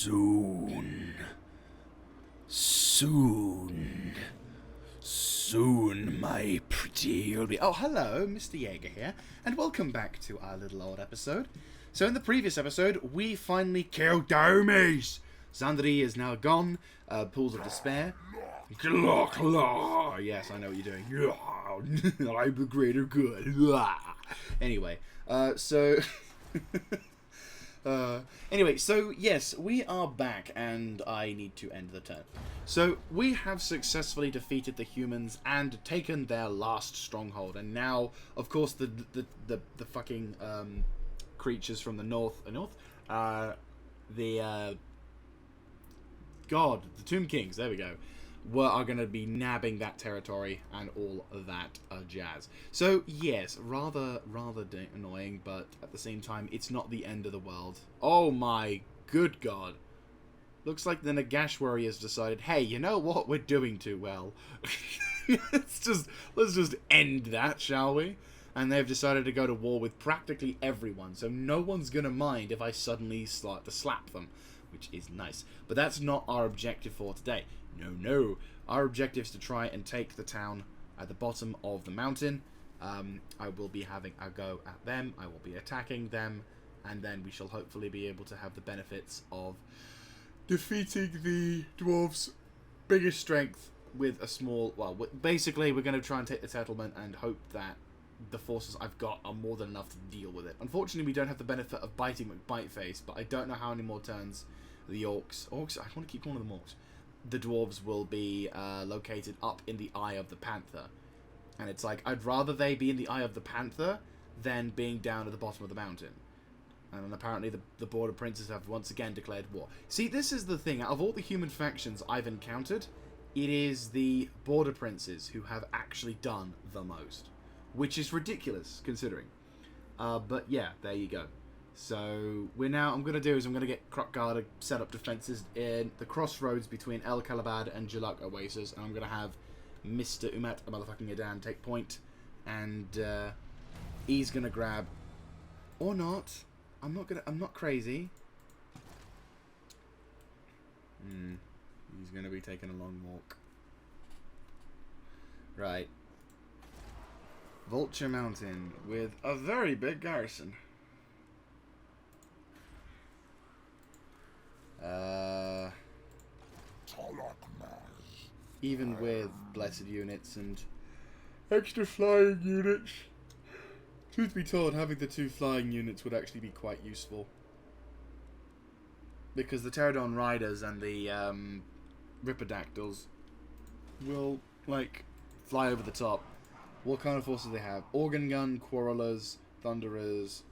Soon. Soon. Soon, my pretty, you'll be... Oh, hello, Mr. Jaeger here, and welcome back to our little old episode. So in the previous episode, we finally killed Domies. Zandri is now gone. Pools of Despair. Claw, claw. Yes, I know what you're doing. I'm the greater good. Anyway, so yes, we are back, and I need to end the turn. So we have successfully defeated the humans and taken their last stronghold, and now, of course, the fucking creatures from the north, the Tomb Kings. There we go. Are going to be nabbing that territory and all of that jazz. So yes, rather annoying, but at the same time, it's not the end of the world. Oh my good god! Looks like the Nagash warriors decided, hey, you know what? We're doing too well. let's just end that, shall we? And they've decided to go to war with practically everyone, so no one's gonna mind if I suddenly start to slap them, which is nice. But that's not our objective for today. No. Our objective is to try and take the town at the bottom of the mountain. I will be having a go at them. I will be attacking them. And then we shall hopefully be able to have the benefits of defeating the dwarves' biggest strength with a small... Well, basically, we're going to try and take the settlement and hope that the forces I've got are more than enough to deal with it. Unfortunately, we don't have the benefit of biting McBiteface, but I don't know how many more turns the Orcs... I want to keep calling them Orcs. The dwarves will be located up in the Eye of the Panther. And it's like, I'd rather they be in the Eye of the Panther than being down at the bottom of the mountain. And apparently the Border Princes have once again declared war. See, this is the thing. Out of all the human factions I've encountered, it is the Border Princes who have actually done the most. Which is ridiculous, considering. But yeah, there you go. So, I'm going to get Krokgar to set up defences in the crossroads between El Kalabad and Jalak Oasis, and I'm going to have Mr. Umat, a motherfucking Adan, take point, and he's going to grab, or not, I'm not crazy. He's going to be taking a long walk. Right. Vulture Mountain, with a very big garrison. Even with blessed units and extra flying units, truth be told, having the 2 flying units would actually be quite useful, because the Pterodon Riders and the Ripperdactyls will like fly over the top. What kind of forces do they have? Organ Gun, Quarrelers, Thunderers,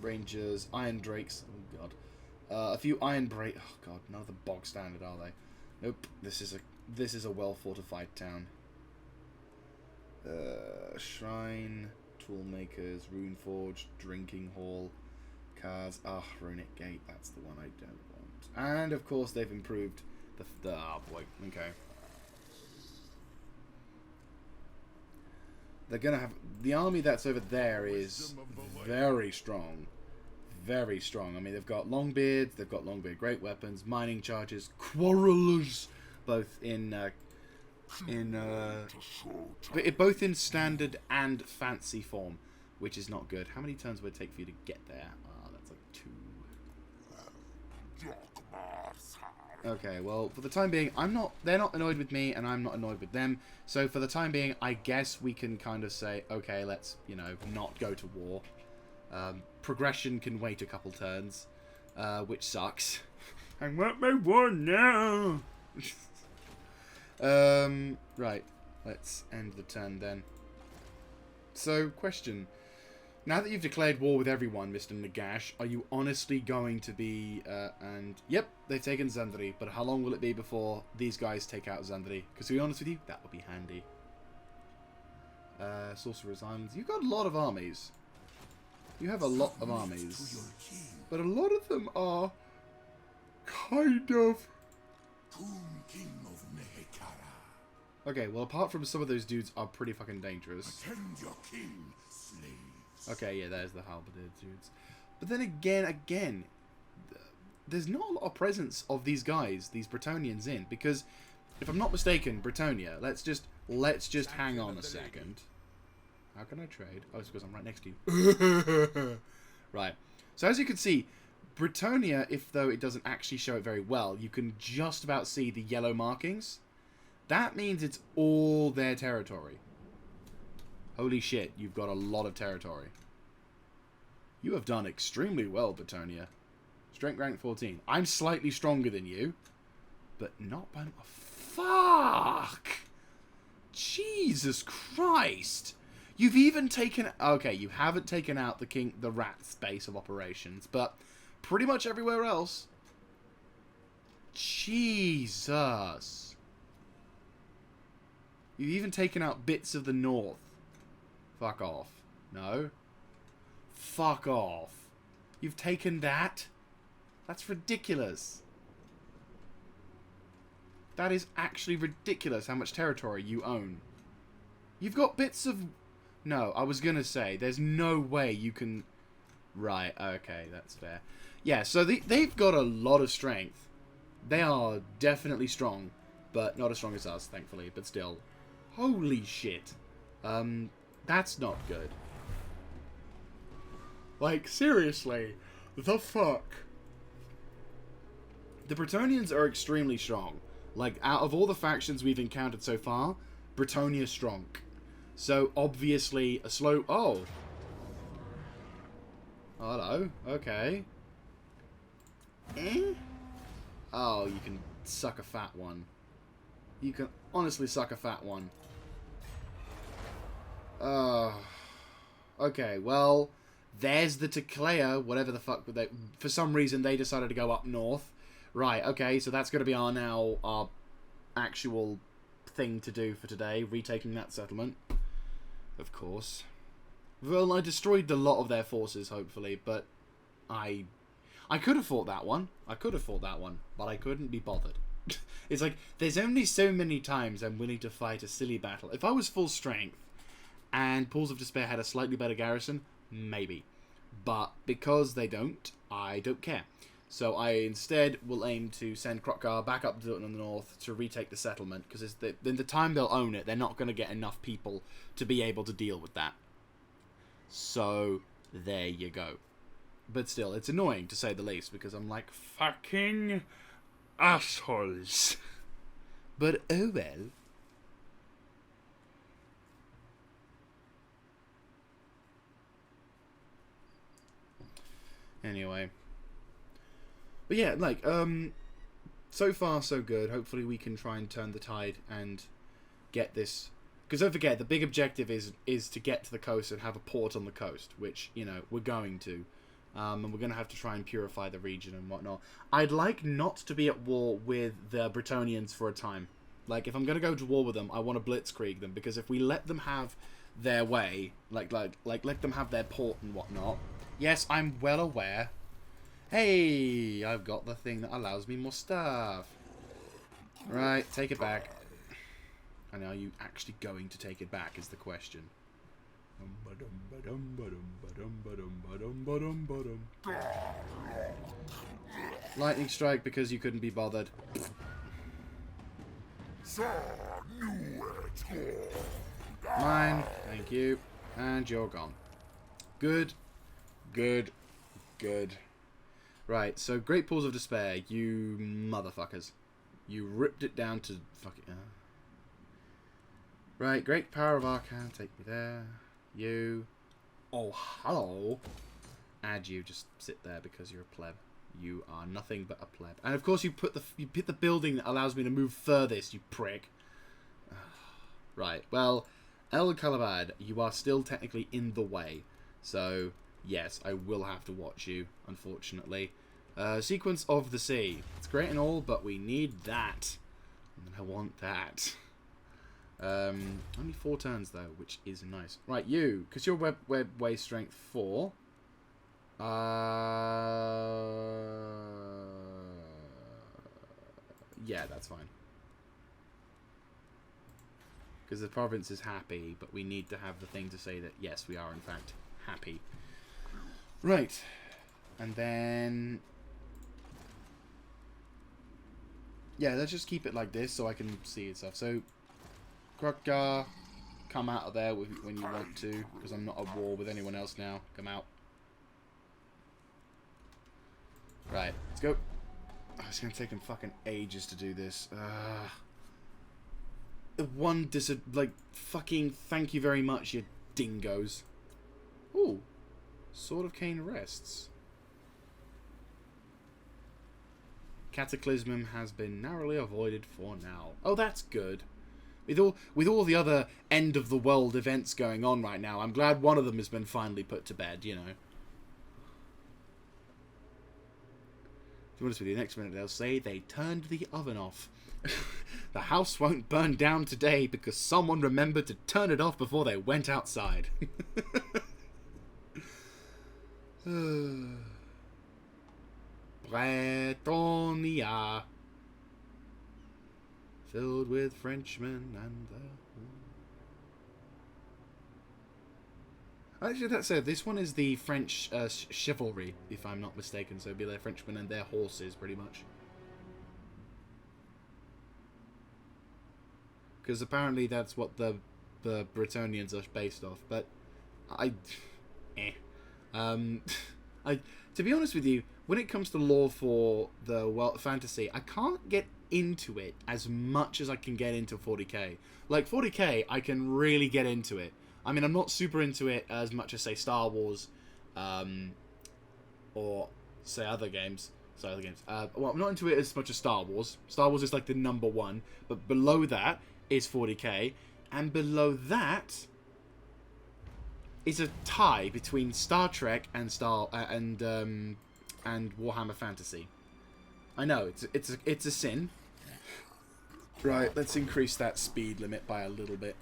Rangers, Iron Drakes. Oh god. A few Iron Break. Oh god, none of the bog standard, are they? Nope. This is a well fortified town. Shrine, Toolmakers, Runeforge, Drinking Hall, Cars. Runic Gate. That's the one I don't want. And of course they've improved the. Oh boy. Okay. They're gonna have the army that's over there is very strong. Very strong. I mean, they've got Longbeards, they've got Longbeard great weapons, mining charges, Quarrelers, both in standard and fancy form, which is not good. How many turns would it take for you to get there? That's like 2. Okay, well, for the time being, they're not annoyed with me, and I'm not annoyed with them. So for the time being, I guess we can kind of say, okay, let's, not go to war. Progression can wait a couple turns, which sucks. I want my war now. Right, let's end the turn then. So, question. Now that you've declared war with everyone, Mr. Nagash, are you honestly going to be, yep, they've taken Zandri, but how long will it be before these guys take out Zandri? Because to be honest with you, that would be handy. Sorcerer's Islands. You've got a lot of armies. You have a lot of armies, but a lot of them are kind of... Okay, well, apart from some of those dudes are pretty fucking dangerous. Okay, yeah, there's the halberd dudes. But then again, there's not a lot of presence of these guys, these Bretonnians in, because if I'm not mistaken, Bretonnia, let's just hang on a second. How can I trade? Oh, it's because I'm right next to you. Right. So as you can see, Bretonnia, if though it doesn't actually show it very well, you can just about see the yellow markings. That means it's all their territory. Holy shit, you've got a lot of territory. You have done extremely well, Bretonnia. Strength rank 14. I'm slightly stronger than you, but not by... Fuck! Jesus Christ! You've even taken... Okay, you haven't taken out the rat's base of operations, but pretty much everywhere else. Jesus. You've even taken out bits of the north. Fuck off. No. Fuck off. You've taken that? That's ridiculous. That is actually ridiculous how much territory you own. You've got bits of... No, I was going to say, there's no way you can... Right, okay, that's fair. Yeah, so they've got a lot of strength. They are definitely strong, but not as strong as us, thankfully, but still. Holy shit. That's not good. Like, seriously, the fuck? The Bretonnians are extremely strong. Like, out of all the factions we've encountered so far, Bretonnia's strong. So, obviously, a slow... Oh. Hello. Okay. Eh? Oh, you can suck a fat one. You can honestly suck a fat one. Okay, well, there's the Teclea, whatever the fuck. For some reason, they decided to go up north. Right, okay, so that's going to be our actual thing to do for today, retaking that settlement. Of course. Well, I destroyed a lot of their forces, hopefully, but I could have fought that one. I could have fought that one, but I couldn't be bothered. It's like, there's only so many times I'm willing to fight a silly battle. If I was full strength, and Pools of Despair had a slightly better garrison, maybe. But because they don't, I don't care. So I instead will aim to send Krotkar back up to the north to retake the settlement, because in the time they'll own it, they're not going to get enough people to be able to deal with that. So, there you go. But still, it's annoying, to say the least, because I'm like, fucking assholes. But oh well. Anyway. But yeah, like, so far so good. Hopefully we can try and turn the tide and get this... Because don't forget, the big objective is to get to the coast and have a port on the coast, which, you know, we're going to. And we're going to have to try and purify the region and whatnot. I'd like not to be at war with the Bretonnians for a time. Like, if I'm going to go to war with them, I want to blitzkrieg them, because if we let them have their way, like let them have their port and whatnot... Yes, I'm well aware. Hey, I've got the thing that allows me more stuff. Right, take it back. And are you actually going to take it back is the question. Lightning strike because you couldn't be bothered. Mine, thank you. And you're gone. Good. Good. Good. Right, so Great Pools of Despair, you motherfuckers. You ripped it down to... Fuck it. Right, Great Power of Arcan, take me there. You. Oh, hello. Add you, just sit there because you're a pleb. You are nothing but a pleb. And of course you put the building that allows me to move furthest, you prick. Right, well, El Calabad, you are still technically in the way. So, yes, I will have to watch you, unfortunately. Sequence of the Sea. It's great and all, but we need that. And I want that. Only 4 turns, though, which is nice. Right, you, because you're web way strength 4. Yeah, that's fine. Because the province is happy, but we need to have the thing to say that, yes, we are, in fact, happy. Right. And then... Yeah, let's just keep it like this so I can see it stuff. So, Krokgar, come out of there when you want to, because I'm not at war with anyone else now. Come out. Right, let's go. Oh, it's going to take him fucking ages to do this. Fucking thank you very much, you dingoes. Ooh, Sword of Cain rests. Cataclysm has been narrowly avoided for now. Oh, that's good. With all the other end of the world events going on right now, I'm glad one of them has been finally put to bed, you know. To be honest with you, next minute they'll say they turned the oven off. The house won't burn down today because someone remembered to turn it off before they went outside. Bretonia, filled with Frenchmen and actually, that said, this one is the French chivalry, if I'm not mistaken. So it'd be their Frenchmen and their horses, pretty much. Because apparently that's what the Bretonians are based off. But to be honest with you, when it comes to lore for the world fantasy, I can't get into it as much as I can get into 40k. Like 40k, I can really get into it. I mean, I'm not super into it as much as say Star Wars, or say other games. Well, I'm not into it as much as Star Wars. Star Wars is like the #1, but below that is 40k, and below that is a tie between Star Trek and and Warhammer Fantasy. I know it's a sin. Right, let's increase that speed limit by a little bit.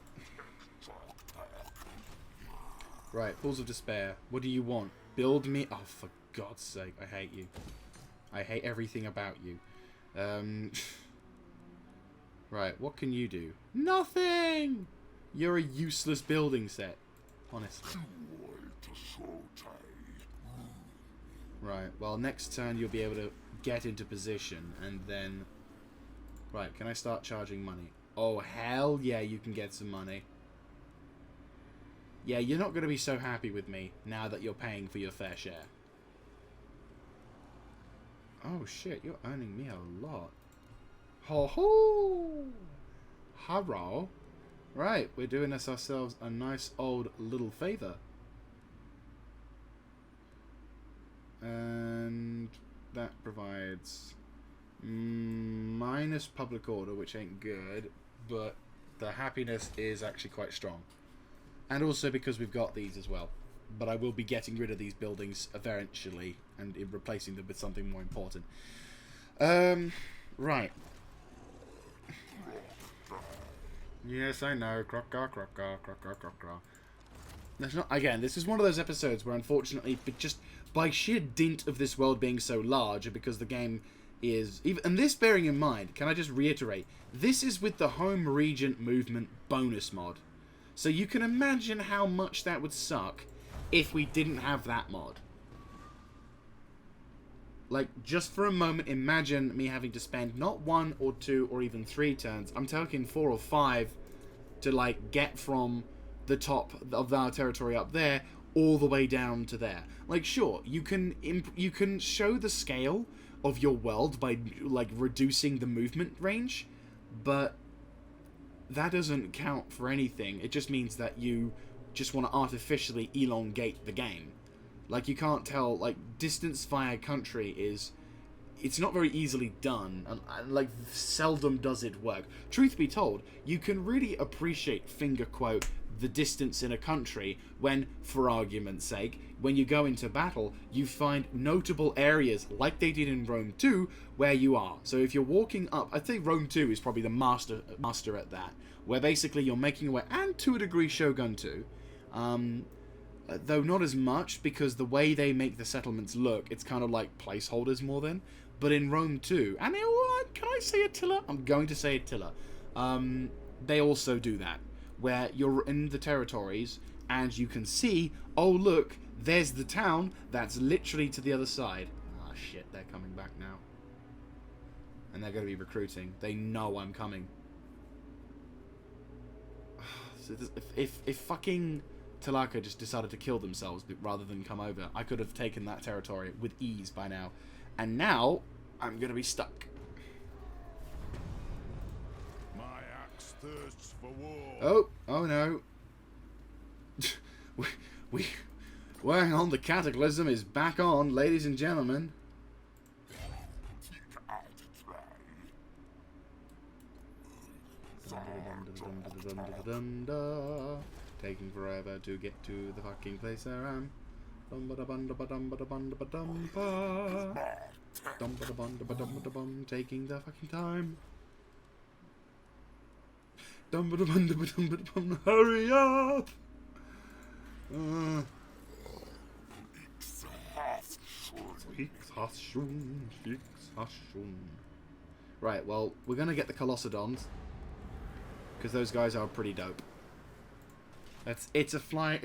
Right, Pools of Despair. What do you want? Build me... Oh, for God's sake, I hate you. I hate everything about you. Right, what can you do? Nothing! You're a useless building set. Honestly. Right, well, next turn you'll be able to get into position, and then... Right, can I start charging money? Oh, hell yeah, you can get some money. Yeah, you're not going to be so happy with me now that you're paying for your fair share. Oh, shit, you're earning me a lot. Ho ho! Hurrah! Right, we're doing ourselves a nice old little favour. And that provides minus public order, which ain't good, but the happiness is actually quite strong. And also because we've got these as well. But I will be getting rid of these buildings eventually and replacing them with something more important. Right. Yes, I know. Krokgar. That's not, again, this is one of those episodes where unfortunately, just by sheer dint of this world being so large, and because the game is... and this bearing in mind, can I just reiterate, this is with the Home Regent Movement bonus mod. So you can imagine how much that would suck if we didn't have that mod. Like, just for a moment, imagine me having to spend not 1 or 2 or even 3 turns. I'm talking 4 or 5 to, like, get from the top of our territory up there all the way down to there. Like, sure, you can show the scale of your world by, like, reducing the movement range, but that doesn't count for anything. It just means that you just want to artificially elongate the game. Like, you can't tell, like, distance via country is... It's not very easily done, and like, seldom does it work. Truth be told, you can really appreciate, finger quote, the distance in a country when, for argument's sake, when you go into battle, you find notable areas, like they did in Rome 2, where you are. So if you're walking up, I'd say Rome 2 is probably the master at that, where basically you're making your way, and to a degree Shogun 2, though not as much, because the way they make the settlements look, it's kind of like placeholders more than. But in Rome 2, and can I say Attila? I'm going to say Attila. They also do that, where you're in the territories, and you can see, oh look, there's the town that's literally to the other side. Ah, shit, they're coming back now. And they're going to be recruiting. They know I'm coming. So if fucking Talaka just decided to kill themselves rather than come over, I could have taken that territory with ease by now. And now, I'm going to be stuck. My axe thirsts for war. Oh no. we hang on, the cataclysm is back on, ladies and gentlemen. Taking forever to get to the fucking place I am. Taking the fucking time. Hurry up! Right, well, we're gonna get the Colossedons because those guys are pretty dope. It's a flying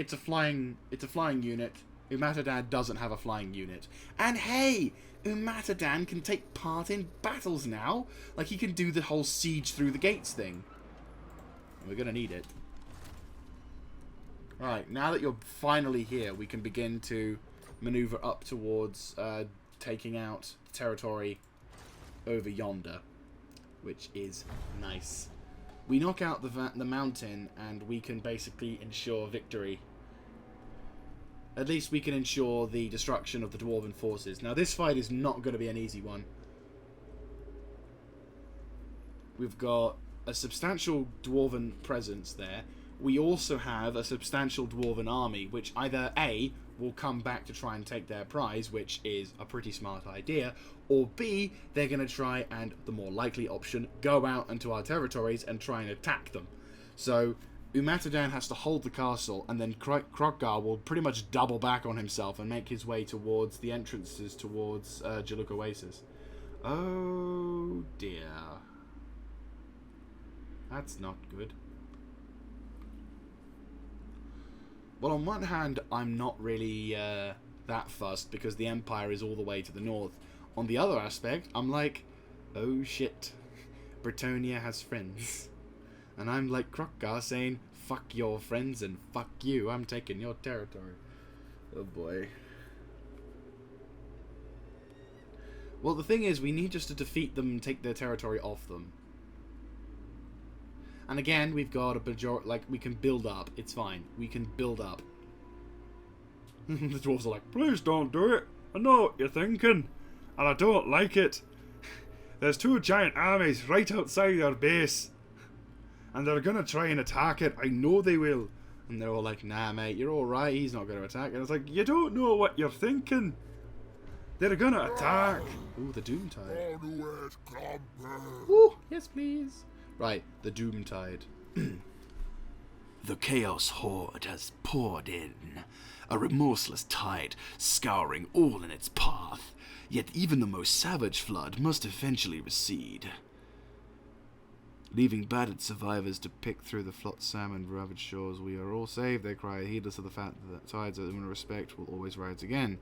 unit. Umatadan doesn't have a flying unit, and hey, Umatadan can take part in battles now. Like he can do the whole siege through the gates thing. And we're gonna need it. Right, now that you're finally here, we can begin to maneuver up towards taking out territory over yonder, which is nice. We knock out the mountain, and we can basically ensure victory. At least we can ensure the destruction of the Dwarven forces. Now, this fight is not going to be an easy one. We've got a substantial Dwarven presence there. We also have a substantial Dwarven army, which either A, will come back to try and take their prize, which is a pretty smart idea, or B, they're going to try and, the more likely option, go out into our territories and try and attack them. So, Umatadan has to hold the castle, and then Krokgar will pretty much double back on himself and make his way towards the entrances towards Jaluk Oasis. Oh dear. That's not good. Well, on one hand, I'm not really that fussed because the Empire is all the way to the north. On the other aspect, I'm like, oh shit, Bretonnia has friends. And I'm like Krokgar saying, fuck your friends and fuck you, I'm taking your territory. Oh boy. Well, the thing is, we need just to defeat them and take their territory off them. And again, we've got a majority, like, we can build up. It's fine. We can build up. The dwarves are like, please don't do it. I know what you're thinking. And I don't like it. There's two giant armies right outside your base. And they're going to try and attack it. I know they will. And they're all like, nah, mate, you're alright. He's not going to attack. And it's like, you don't know what you're thinking. They're going to attack. Ooh, the Doomtide. Ooh, yes, please. Right, the Doomtide. The Chaos Horde has poured in, a remorseless tide scouring all in its path, yet even the most savage flood must eventually recede. Leaving battered survivors to pick through the flotsam and ravaged shores, we are all saved, they cry, heedless of the fact that tides of human respect will always rise again.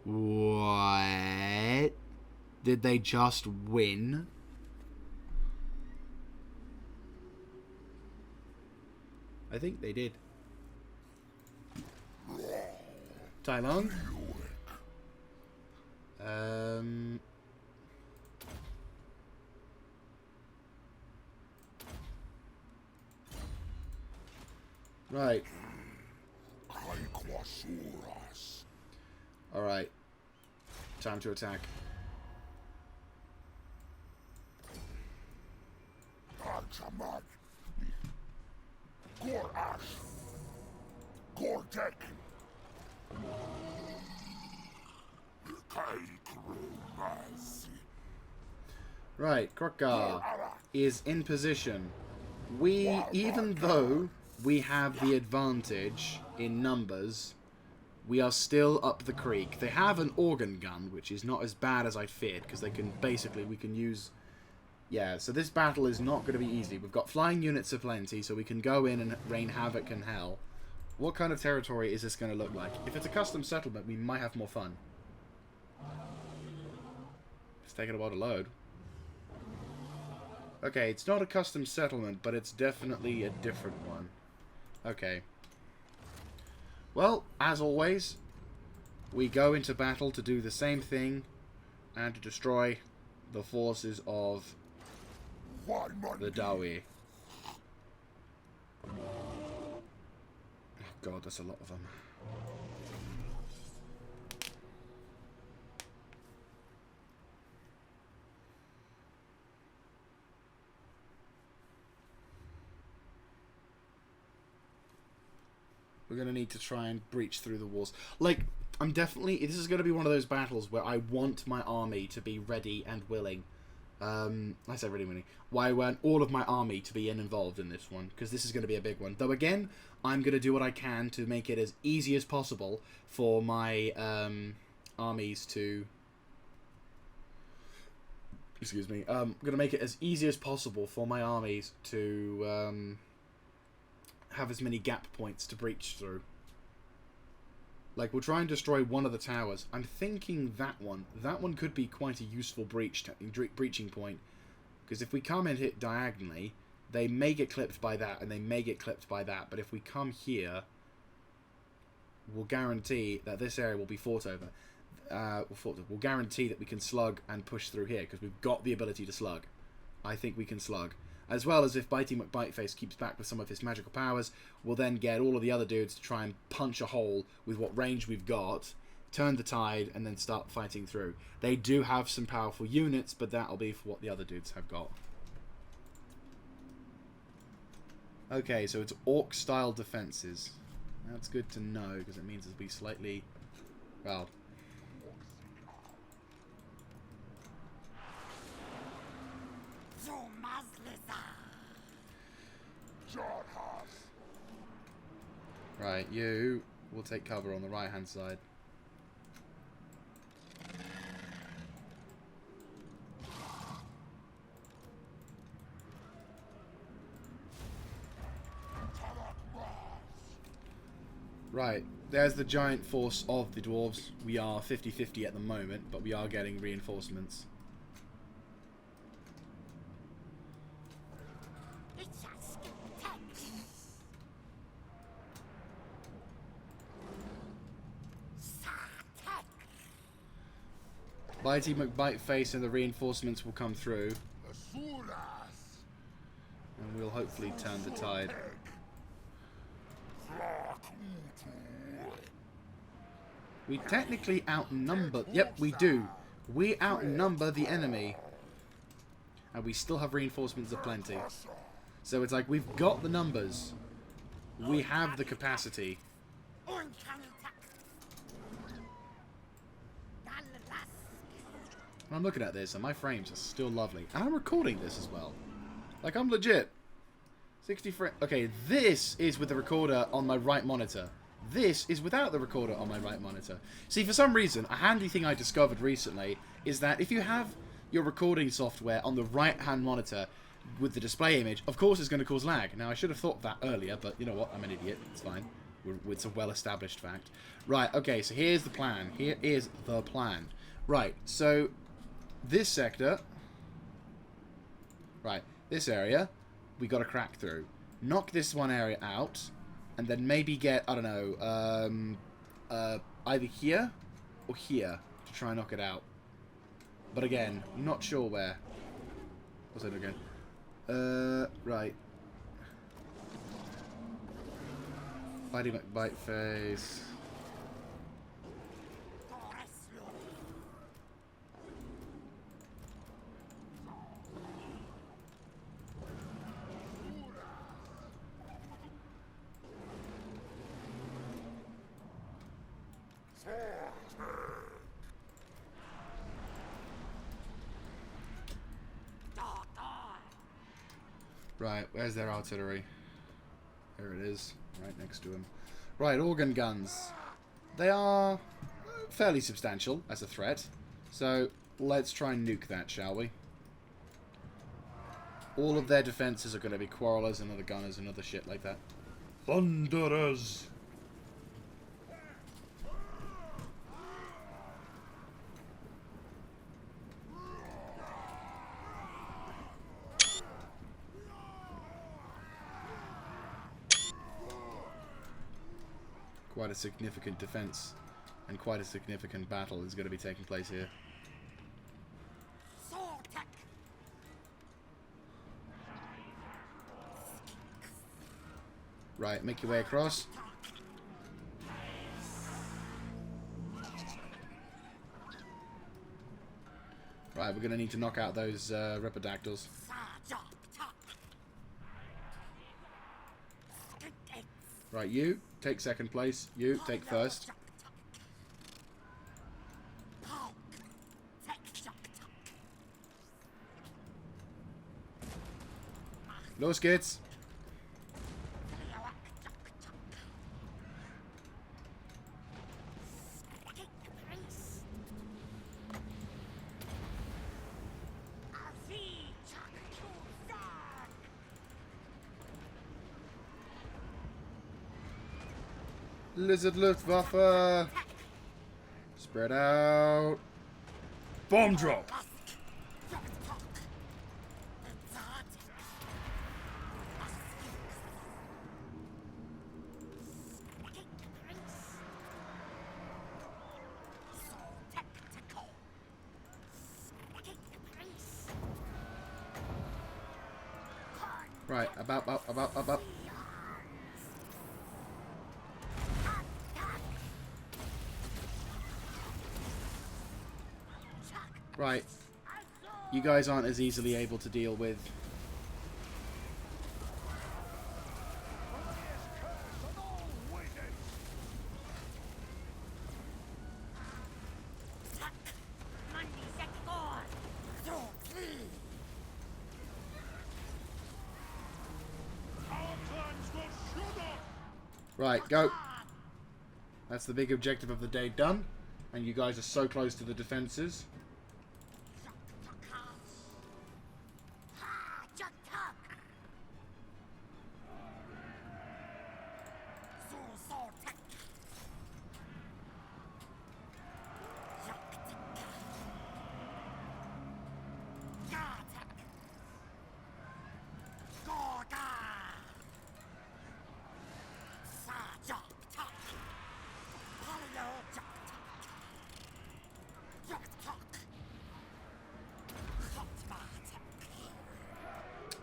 What? Did they just win? I think they did. Tai Long? Right. Alright. Time to attack. Right, Krokgar is in position. Even though we have the advantage in numbers, we are still up the creek. They have an organ gun, which is not as bad as I feared, because they can basically, we can use... Yeah, so this battle is not going to be easy. We've got flying units aplenty, so we can go in and rain havoc and hell. What kind of territory is this going to look like? If it's a custom settlement, we might have more fun. It's taking a while to load. Okay, it's not a custom settlement, but it's definitely a different one. Okay. Well, as always, we go into battle to do the same thing and to destroy the forces of the Dawi. Oh god, that's a lot of them. We're going to need to try and breach through the walls. Like, I'm definitely... This is going to be one of those battles where I want my army to be ready and willing. I say ready and willing. Why I want all of my army to be involved in this one, because this is going to be a big one. Though, again, I'm going to do what I can to make it as easy as possible for my armies to... Excuse me. I'm going to make it as easy as possible for my armies to... have as many gap points to breach through. Like, we'll try and destroy one of the towers. I'm thinking that one. That one could be quite a useful breaching point. Because if we come and hit diagonally, they may get clipped by that, and they may get clipped by that. But if we come here, we'll guarantee that this area will be fought over. We'll guarantee that we can slug and push through here, because we've got the ability to slug. I think we can slug. As well as if Bitey McBiteface keeps back with some of his magical powers, we'll then get all of the other dudes to try and punch a hole with what range we've got, turn the tide, and then start fighting through. They do have some powerful units, but that'll be for what the other dudes have got. Okay, so it's Orc-style defenses. That's good to know, because it means it'll be slightly... well... Right, you will take cover on the right-hand side. Right, there's the giant force of the Dwarves. We are 50-50 at the moment, but we are getting reinforcements. Bitey McBiteface and the reinforcements will come through. And we'll hopefully turn the tide. We technically outnumber... Yep, we do. We outnumber the enemy. And we still have reinforcements aplenty. So it's like, we've got the numbers. We have the capacity. I'm looking at this, and my frames are still lovely. And I'm recording this as well. Like, I'm legit. 60 frames. Okay, this is with the recorder on my right monitor. This is without the recorder on my right monitor. See, for some reason, a handy thing I discovered recently is that if you have your recording software on the right-hand monitor with the display image, of course it's going to cause lag. Now, I should have thought of that earlier, but you know what? I'm an idiot. It's fine. It's a well-established fact. Right, okay, so here's the plan. Here is the plan. Right, so... this sector, right, this area, we got to crack through. Knock this one area out, and then maybe get, I don't know, either here or here to try and knock it out. But again, not sure where. What's that again? Right. Bitey McBiteface. Right, where's their artillery? There it is, right next to him. Right, organ guns. They are fairly substantial as a threat. So, let's try and nuke that, shall we? All of their defenses are going to be quarrelers and other gunners and other shit like that. Thunderers! Quite a significant defense and quite a significant battle is going to be taking place here. Right, make your way across. Right, we're going to need to knock out those Ripidactyls. Right, you take second place. You take first. Los geht's. Lizard Luftwaffe. Spread out. Bomb drop. Right, about. Right. You guys aren't as easily able to deal with. Right, go. That's the big objective of the day done. And you guys are so close to the defenses.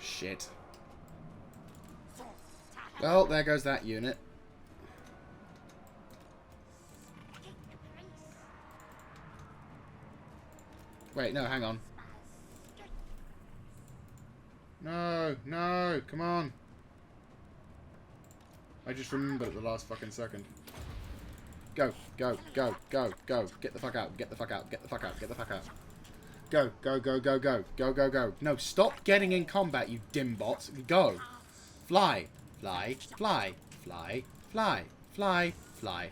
Shit. Well, there goes that unit. Wait, no, hang on. No, no, come on. I just remembered at the last fucking second. Go, go, go, go, go. Get the fuck out, get the fuck out, get the fuck out, get the fuck out. Go, go, go, go, go, go, go, go. No, stop getting in combat, you dimbots. Go. Fly, fly, fly, fly, fly, fly, fly.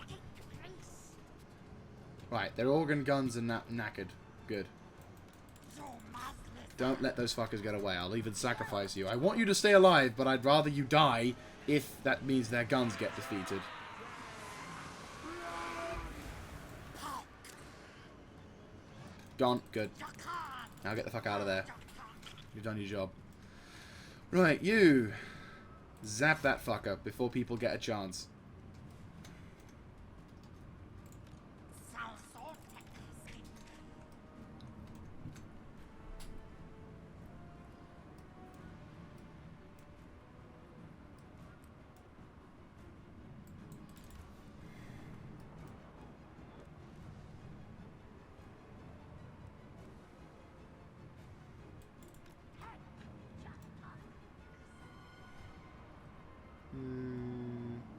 Right, their organ guns are knackered. Good. Don't let those fuckers get away. I'll even sacrifice you. I want you to stay alive, but I'd rather you die if that means their guns get defeated. Gone. Good. Now get the fuck out of there. You've done your job. Right, you. Zap that fucker before people get a chance.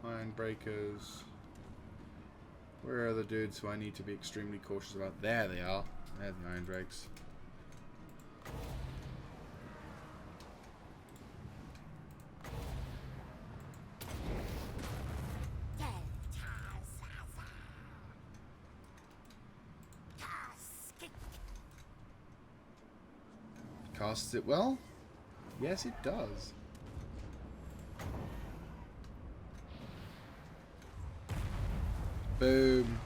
Iron breakers. Where are the dudes who I need to be extremely cautious about? There they are. There's the iron drakes. Casts it well? Yes, it does. Boom.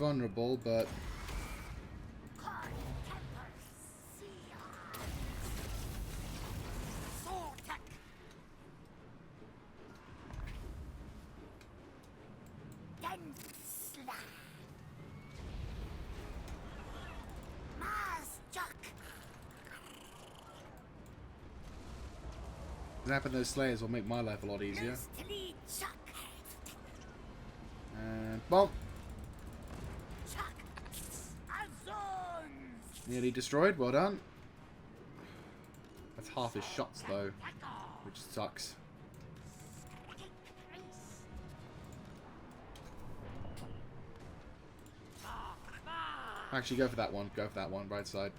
vulnerable, but... Zapping those slayers will make my life a lot easier. And bomb! Nearly destroyed, well done. That's half his shots though, which sucks. Actually, go for that one. Go for that one, right side.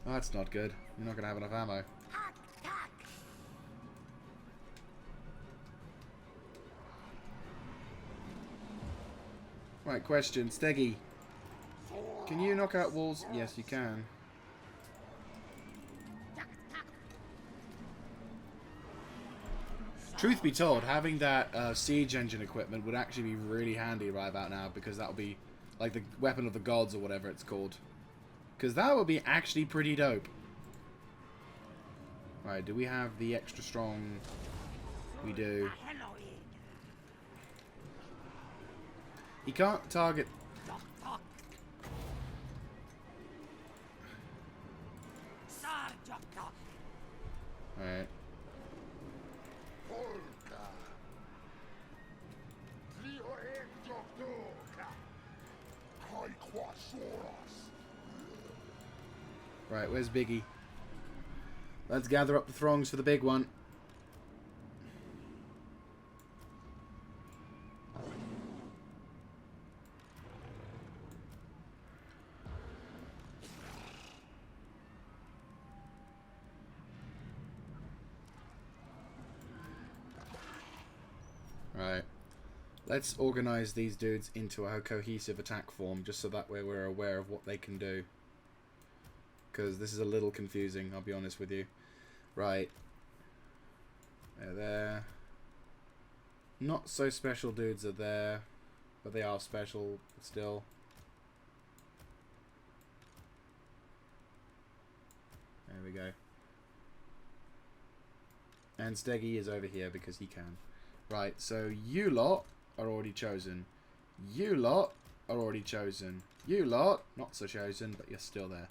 Oh, that's not good. You're not going to have enough ammo. Right, question. Steggy. Can you knock out walls? Yes, you can. Truth be told, having that siege engine equipment would actually be really handy right about now, because that would be like the weapon of the gods or whatever it's called. Because that would be actually pretty dope. Right, do we have the extra strong? We do. He can't target... Alright. Right, where's Biggie? Let's gather up the throngs for the big one. Right. Let's organize these dudes into a cohesive attack form, just so that way we're aware of what they can do. Because this is a little confusing, I'll be honest with you. Right. They're there. Not so special dudes are there. But they are special still. There we go. And Steggy is over here because he can. Right, so you lot are already chosen. You lot are already chosen. You lot, not so chosen, but you're still there.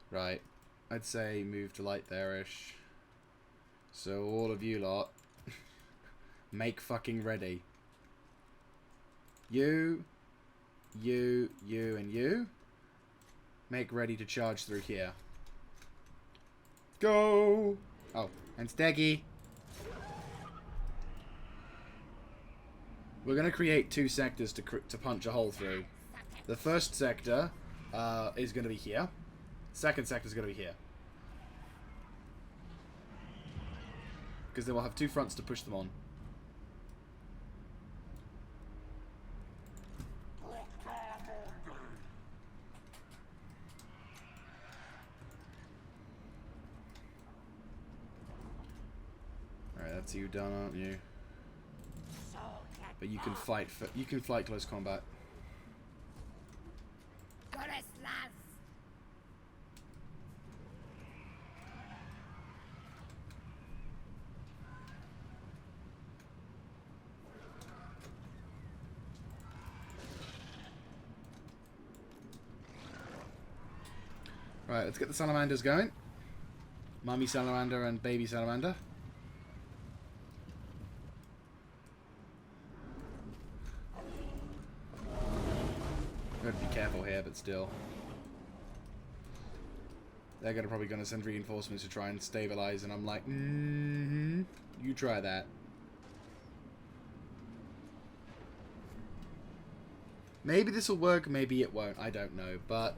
Right, I'd say move to light there-ish. So all of you lot, make fucking ready. You, and you, make ready to charge through here. Go! Oh, and Steggy. We're going to create two sectors to punch a hole through. The first sector is going to be here. Second sector is going to be here. Because they will have two fronts to push them on. Alright, that's you done, aren't you? But you can fight close combat. Right, let's get the salamanders going. Mummy salamander and baby salamander. Got to be careful here, but still. They're probably going to send reinforcements to try and stabilize, and I'm like, you try that. Maybe this will work, maybe it won't, I don't know, but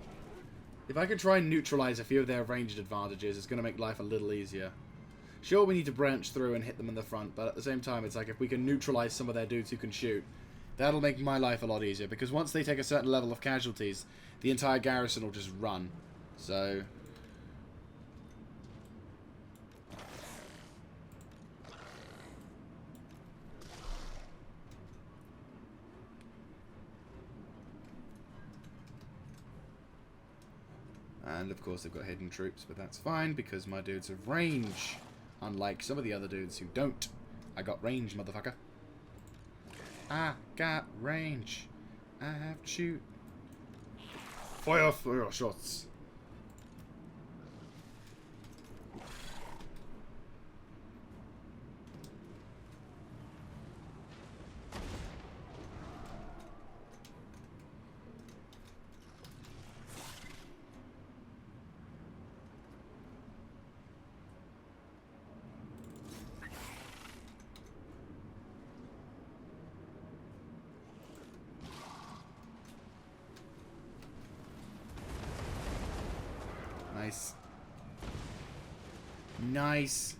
if I can try and neutralize a few of their ranged advantages, it's going to make life a little easier. Sure, we need to branch through and hit them in the front, but at the same time, it's like if we can neutralize some of their dudes who can shoot, that'll make my life a lot easier, because once they take a certain level of casualties, the entire garrison will just run. So And of course they've got hidden troops, but that's fine because my dudes have range. Unlike some of the other dudes who don't. I got range, motherfucker. I got range. I have to shoot. Fire shots. Nice. Nice.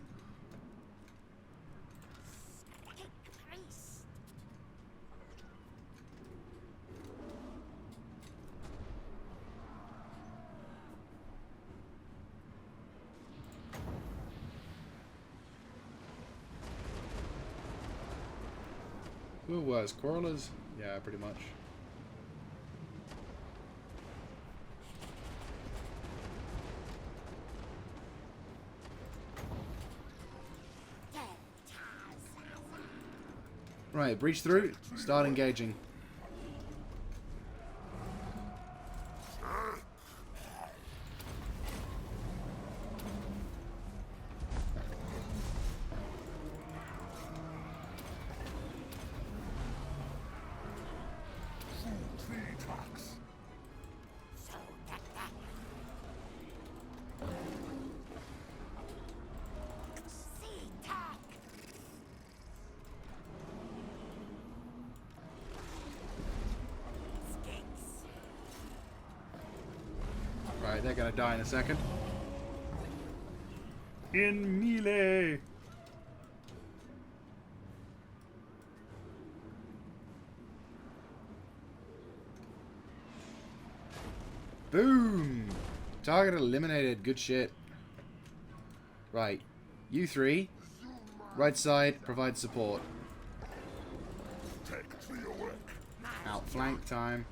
Who was? Quarrelers? Yeah, pretty much. Right, breach through. Start engaging. Right, they're gonna die in a second. In melee! Boom! Target eliminated. Good shit. Right. You three. Right side, provide support. Outflank time.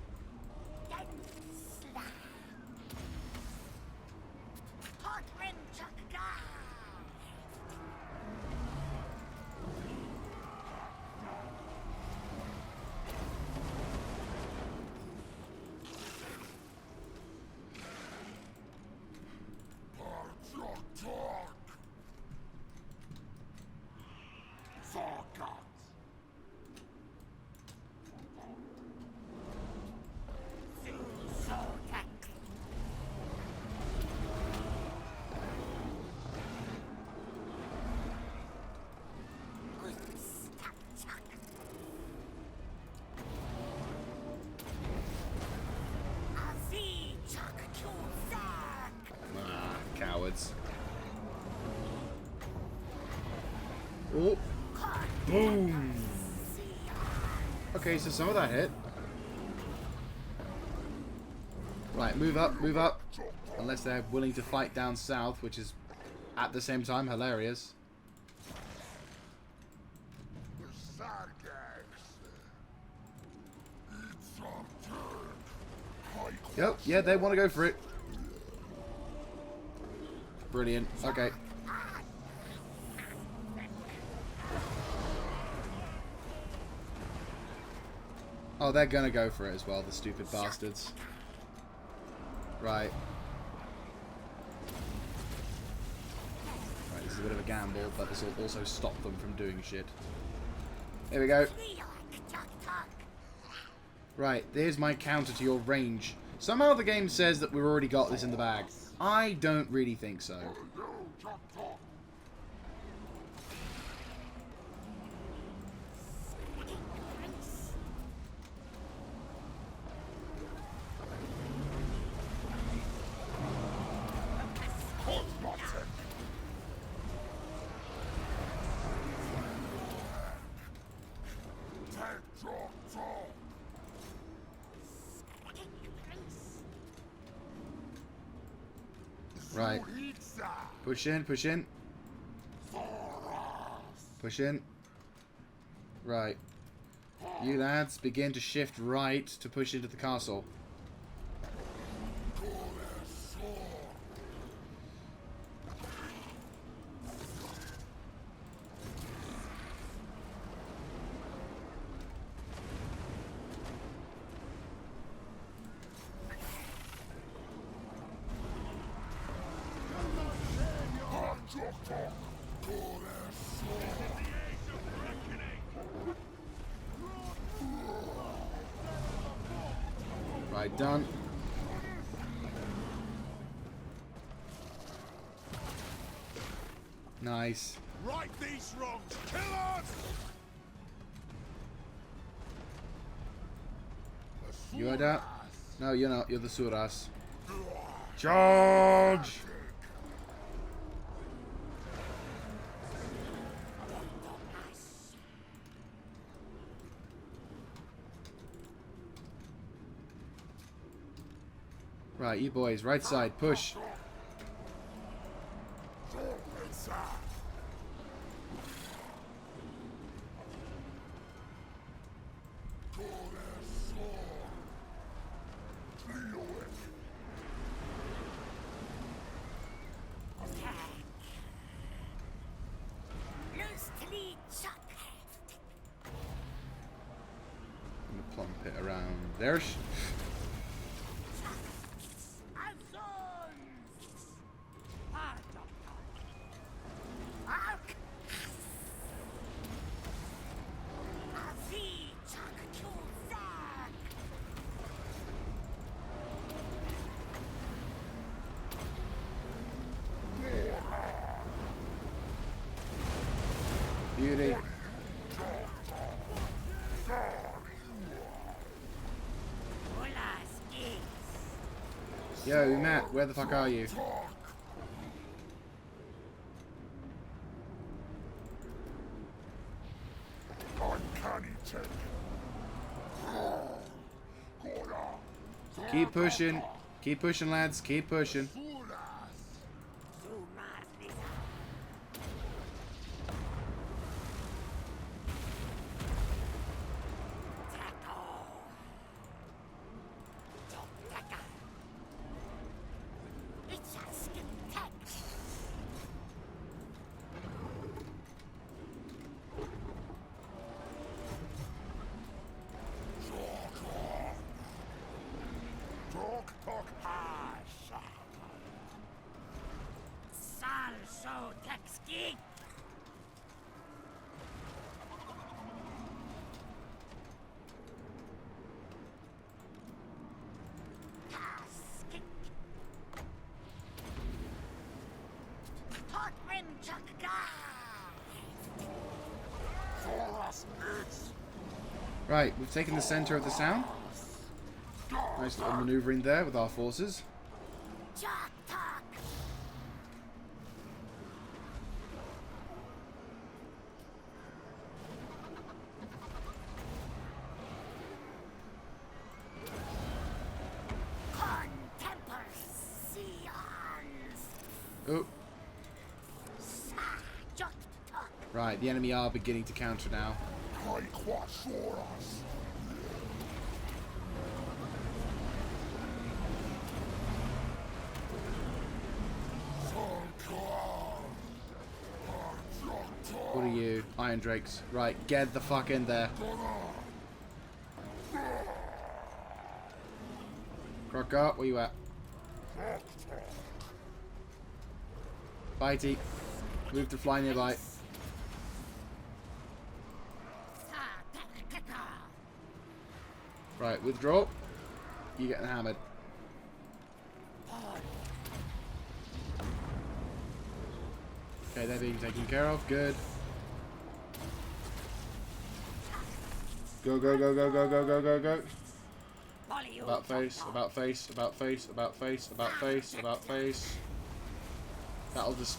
Cowards. Oh. Boom. Okay, so some of that hit. Right, move up, move up. Unless they're willing to fight down south, which is at the same time hilarious. Yep, yeah, they want to go for it. Brilliant. Okay. Oh, they're gonna go for it as well, the stupid bastards. Right. Right, this is a bit of a gamble, but this will also stop them from doing shit. Here we go. Right, there's my counter to your range. Somehow the game says that we've already got this in the bag. I don't really think so. Right. Push in, push in. Push in. Right. You lads begin to shift right to push into the castle. Right, done. Nice. Right these wrongs, killers! You are that? No, you're not. You're the Suras. Charge! Right, you boys, right side, push. I'm gonna plump it around there. Beauty. Yo, Matt, where the fuck are you? Keep pushing. Keep pushing, lads. Keep pushing. Right, we've taken the center of the town. Nice little maneuvering there with our forces. Oh. Right, the enemy are beginning to counter now. What are you? Iron Drakes. Right, get the fuck in there. Crockart, where you at? Bitey. Move to fly nearby. Right, withdraw. You getting hammered. Okay, they're being taken care of. Good. Go, go, go, go, go, go, go, go, go. About face, about face, about face, about face, about face, about face. That'll just...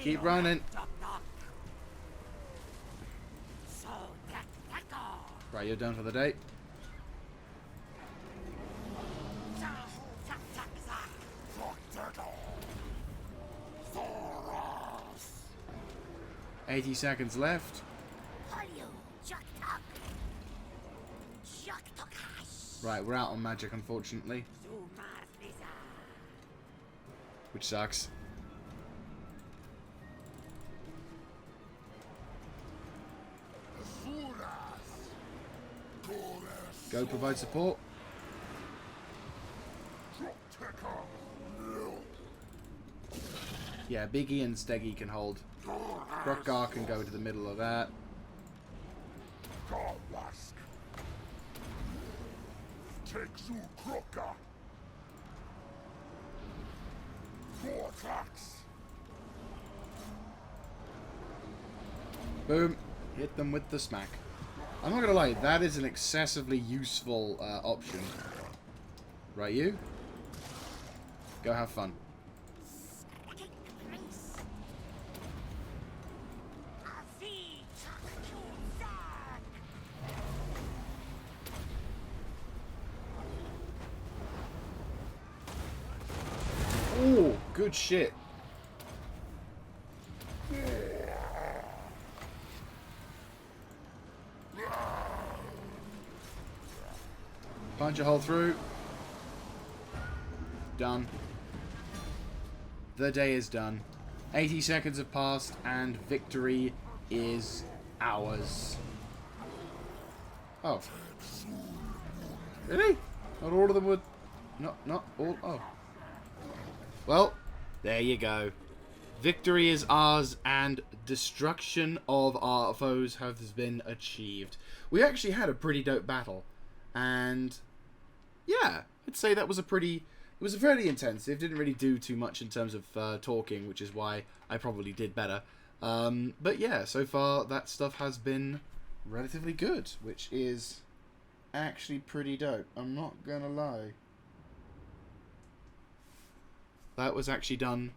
Keep running. Right, you're done for the day. $80 seconds left. Right, we're out on magic, unfortunately. Which sucks. Go provide support. Yeah, Biggie and Steggy can hold. Krokkar can go to the middle of that. Boom. Hit them with the smack. I'm not gonna lie, that is an excessively useful option. Right, you? Go have fun. Oh, good shit. Punch a hole through. Done. The day is done. 80 seconds have passed and victory is ours. Oh. Really? Not all of them would... Not all... Oh. Well, there you go. Victory is ours and destruction of our foes has been achieved. We actually had a pretty dope battle. And... yeah, I'd say that was a pretty... It was fairly intensive. Didn't really do too much in terms of talking, which is why I probably did better. But yeah, so far that stuff has been relatively good, which is actually pretty dope. I'm not gonna lie. That was actually done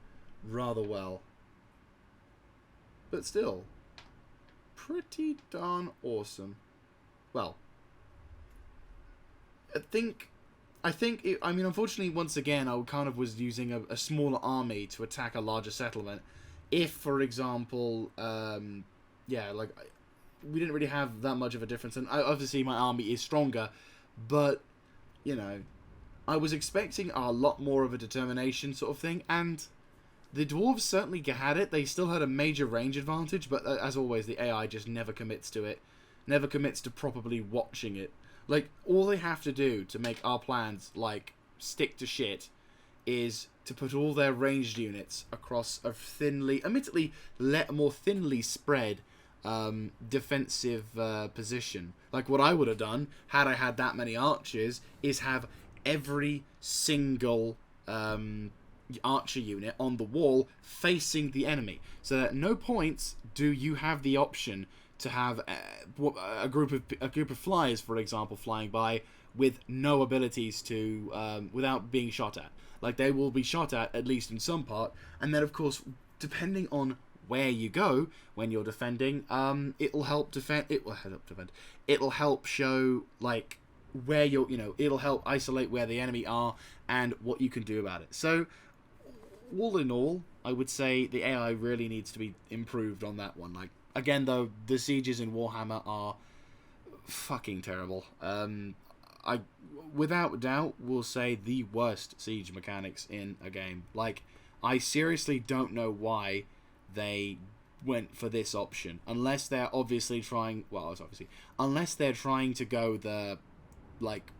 rather well. But still, pretty darn awesome. Well, I mean, unfortunately, once again, I kind of was using a smaller army to attack a larger settlement. If, for example, yeah, like, we didn't really have that much of a difference. And obviously, my army is stronger, but, you know, I was expecting a lot more of a determination sort of thing. And the Dwarves certainly had it. They still had a major range advantage, but as always, the AI just never commits to it. Never commits to properly watching it. Like, all they have to do to make our plans, like, stick to shit is to put all their ranged units across a thinly, admittedly, more thinly spread defensive position. Like, what I would have done, had I had that many archers, is have every single archer unit on the wall facing the enemy. So that at no points do you have the option to have a group of flyers, for example, flying by with no abilities to without being shot at. Like, they will be shot at least in some part, and then of course, depending on where you go when you're defending, it'll help defend. It'll help show, like, where you're. You know, it'll help isolate where the enemy are and what you can do about it. So, all in all, I would say the AI really needs to be improved on that one. Like, again, though, the sieges in Warhammer are fucking terrible. I, without doubt, will say the worst siege mechanics in a game. Like, I seriously don't know why they went for this option. Unless they're obviously trying... Well, it's obviously... Unless they're trying to go the... Like...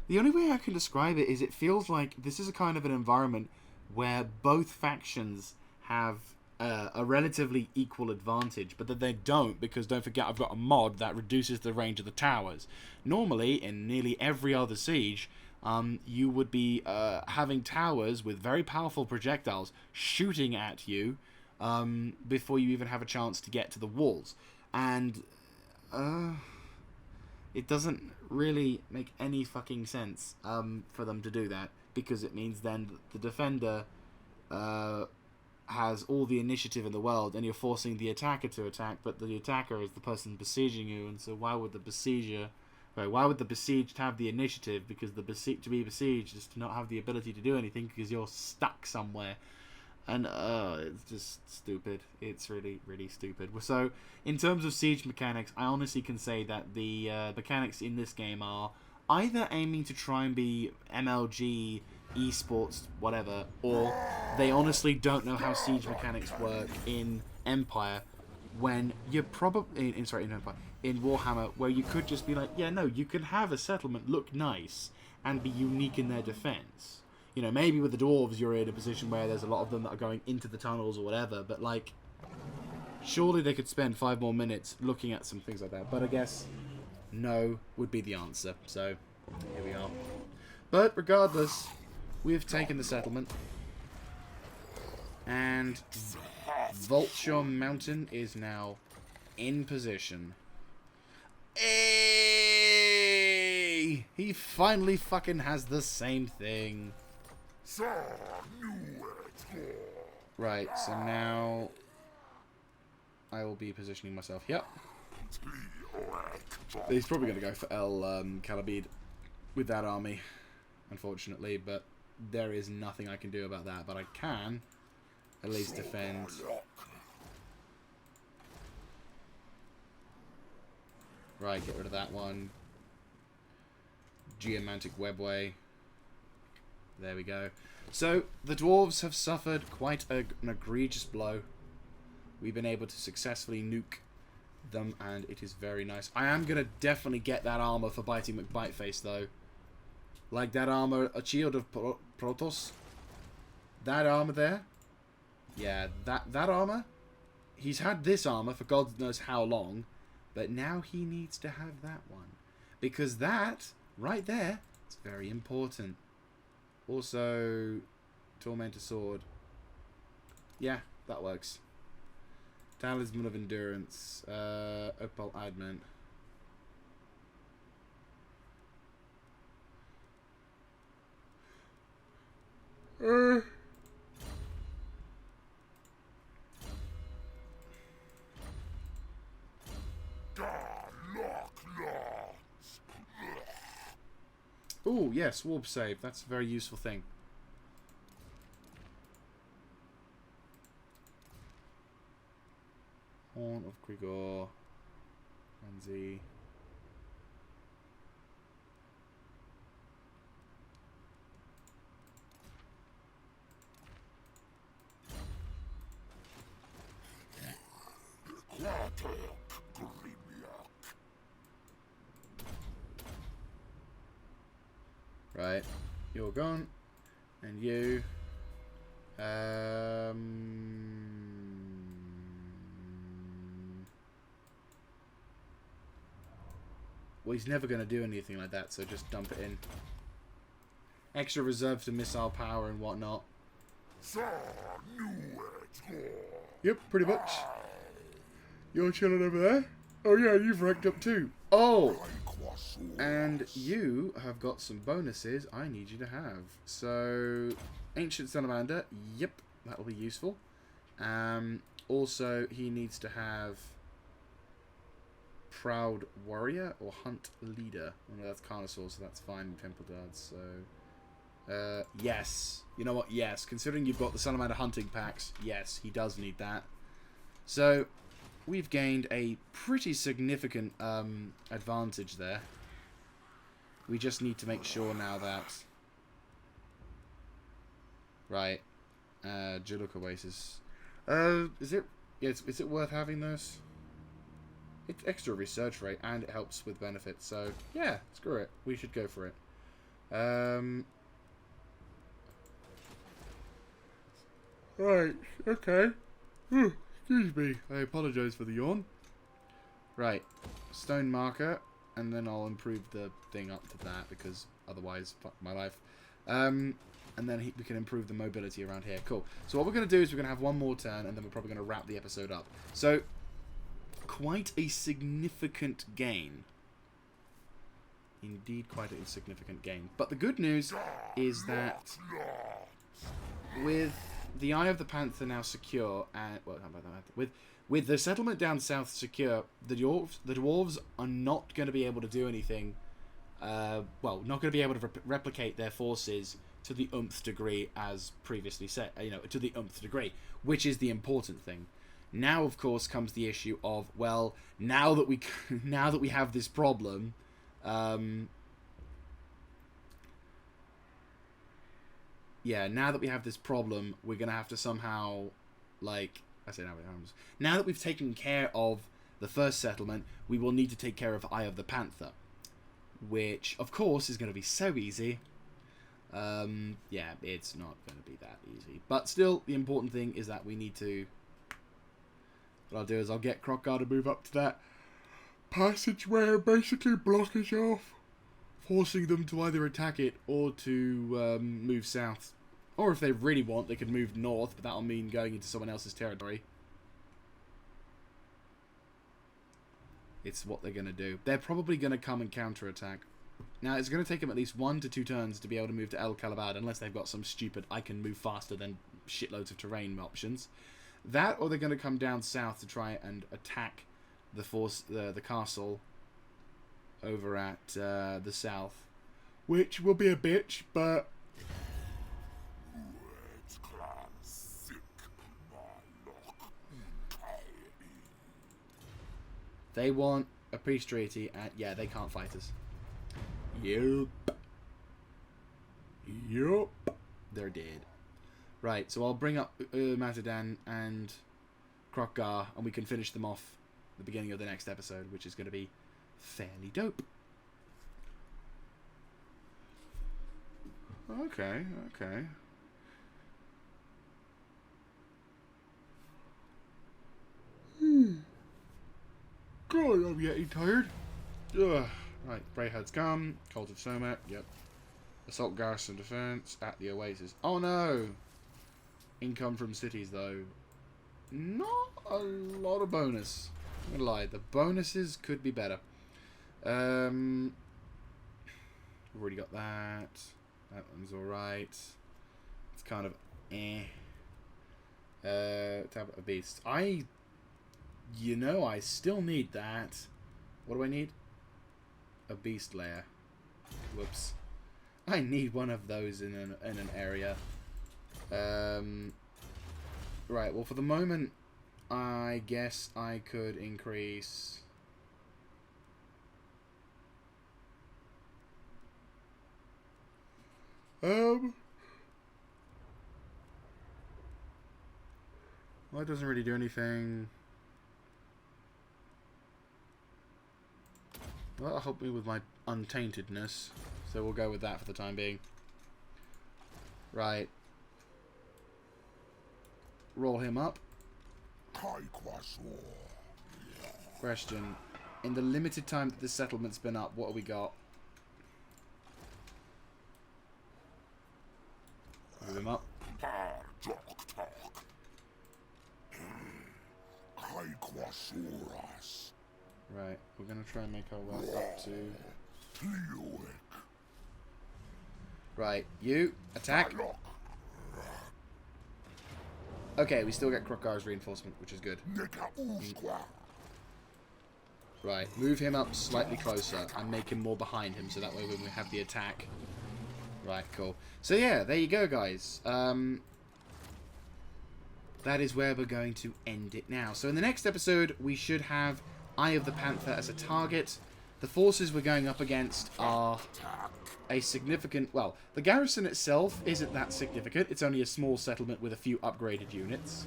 The only way I can describe it is it feels like this is a kind of an environment where both factions have a relatively equal advantage, but that they don't, because don't forget I've got a mod that reduces the range of the towers. Normally, in nearly every other siege, you would be having towers with very powerful projectiles shooting at you before you even have a chance to get to the walls. And it doesn't really make any fucking sense for them to do that, because it means then the defender has all the initiative in the world, and you're forcing the attacker to attack, but the attacker is the person besieging you, and so why would the besieged have the initiative? Because to be besieged is to not have the ability to do anything because you're stuck somewhere. And it's just stupid. It's really, really stupid. So, in terms of siege mechanics, I honestly can say that the mechanics in this game are either aiming to try and be MLG, esports, whatever, or they honestly don't know how siege mechanics work in Empire, when you're probably... in Empire. In Warhammer, where you could just be like, yeah, no, you can have a settlement look nice and be unique in their defense. You know, maybe with the dwarves you're in a position where there's a lot of them that are going into the tunnels or whatever, but like, surely they could spend 5 more minutes looking at some things like that. But I guess no would be the answer. So here we are. But regardless, we've taken the settlement. And Vulture Mountain is now in position. Hey! He finally fucking has the same thing. Right, so now I will be positioning myself. Yep. He's probably going to go for El Calabid with that army, unfortunately, but there is nothing I can do about that. But I can at least defend. Right, get rid of that one. Geomantic Webway. There we go. So, the dwarves have suffered quite an egregious blow. We've been able to successfully nuke them, and it is very nice. I am going to definitely get that armor for Biting McBiteface, though. Like that armor, a shield of Protoss. That armor there. Yeah, that armor. He's had this armor for God knows how long, but now he needs to have that one. Because that, right there, is very important. Also, Tormentor Sword. Yeah, that works. Talisman of Endurance. Opal Adamant. Ooh, yes, warp save. That's a very useful thing. Horn of Grigor. Renzi. Right, you're gone, and you, well, he's never going to do anything like that, so just dump it in. Extra reserve to missile power and whatnot. Yep, pretty much. You're chilling over there? Oh yeah, you've ranked up too. Oh! And you have got some bonuses I need you to have. So, Ancient Salamander, yep, that'll be useful. Also, he needs to have Proud Warrior or Hunt Leader. Well, no, that's Carnosaur, so that's fine with Temple Darts. So, yes. You know what? Yes. Considering you've got the Salamander hunting packs, yes, he does need that. So, we've gained a pretty significant advantage there. We just need to make sure now that... Right. Juluk Oasis. Is it... Yeah, is it worth having those? It's extra research rate, and it helps with benefits, so... Yeah, screw it. We should go for it. Right, okay. Excuse me. I apologise for the yawn. Right. Stone marker. And then I'll improve the thing up to that, because otherwise, fuck my life. And then we can improve the mobility around here. Cool. So what we're going to do is we're going to have one more turn, and then we're probably going to wrap the episode up. So, quite a significant gain. Indeed, quite a significant gain. But the good news is that with the Eye of the Panther now secure, and well, how about that? With the settlement down south secure, the dwarves are not going to be able to do anything. Well, not going to be able to replicate their forces to the nth degree as previously said. You know, to the nth degree, which is the important thing. Now, of course, comes the issue of, well, now that we have this problem, yeah, now that we have this problem, we're going to have to somehow, like, I say now that we've taken care of the first settlement, we will need to take care of Eye of the Panther, which, of course, is going to be so easy. Yeah, it's not going to be that easy. But still, the important thing is that we need to... What I'll do is I'll get Crockgar to move up to that passageway and basically block it off, forcing them to either attack it or to move south. Or if they really want, they could move north, but that'll mean going into someone else's territory. It's what they're going to do. They're probably going to come and counterattack. Now, it's going to take them at least 1 to 2 turns to be able to move to El Calabad, unless they've got some stupid, I can move faster than shitloads of terrain options. That, or they're going to come down south to try and attack the castle over at the south. Which will be a bitch, but... They want a peace treaty, and yeah, they can't fight us. Yup. They're dead. Right, so I'll bring up Matadan and Crockgar, and we can finish them off at the beginning of the next episode, which is going to be fairly dope. Okay. God, I'm getting tired. Ugh. Right, Brayhead's come. Cult of Somat, yep. Assault garrison defense at the Oasis. Oh no! Income from cities, though. Not a lot of bonus. I'm gonna lie, the bonuses could be better. We've already got that. That one's alright. It's kind of eh. Tablet of Beast. I still need that. What do I need? A beast layer. Whoops. I need one of those in an area. Right, well, for the moment, I guess I could increase... Well, it doesn't really do anything. Well, that'll help me with my untaintedness. So we'll go with that for the time being. Right. Roll him up. Question. In the limited time that this settlement's been up, what have we got? Move him up. Right, we're going to try and make our way up to... Right, you, attack. Okay, we still get Crockgar's reinforcement, which is good. Right, move him up slightly closer and make him more behind him, so that way when we have the attack... Right, cool. So yeah, there you go, guys. That is where we're going to end it now. So in the next episode, we should have Eye of the Panther as a target. The forces we're going up against are a significant... Well, the garrison itself isn't that significant. It's only a small settlement with a few upgraded units.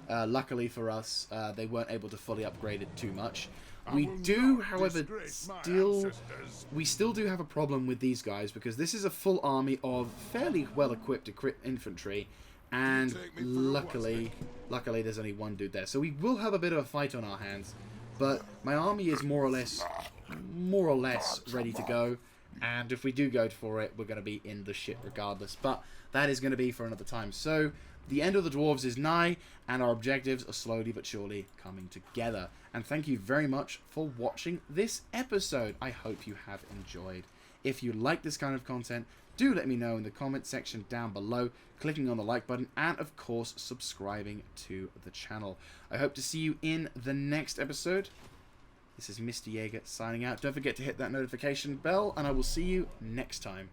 Luckily for us, they weren't able to fully upgrade it too much. We do, however, we still do have a problem with these guys, because this is a full army of fairly well-equipped infantry, and luckily there's only one dude there. So we will have a bit of a fight on our hands, but my army is more or less ready to go, and if we do go for it, we're going to be in the shit regardless. But that is going to be for another time. So the end of the Dwarves is nigh, and our objectives are slowly but surely coming together. And thank you very much for watching this episode. I hope you have enjoyed. If you like this kind of content, do let me know in the comment section down below, clicking on the like button, and of course subscribing to the channel. I hope to see you in the next episode. This is Mr. Jaeger signing out. Don't forget to hit that notification bell, and I will see you next time.